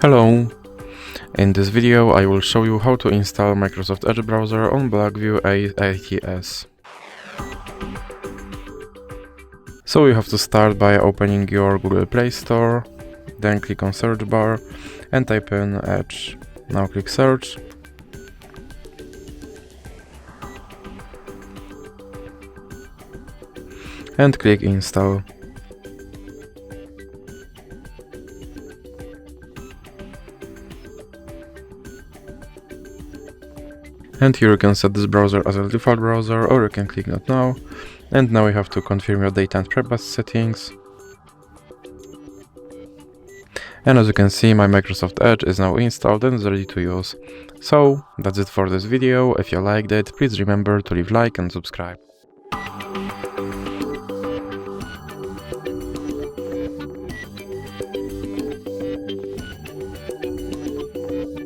Hello! In this video I will show you how to install Microsoft Edge browser on BLACKVIEW A80s. So you have to start by opening your Google Play Store, then click on search bar and type in Edge. Now click search. And click install. And here you can set this browser as a default browser, or you can click not now. And now you have to confirm your data and privacy settings. And as you can see, my Microsoft Edge is now installed and is ready to use. So that's it for this video. If you liked it, please remember to leave a like and subscribe.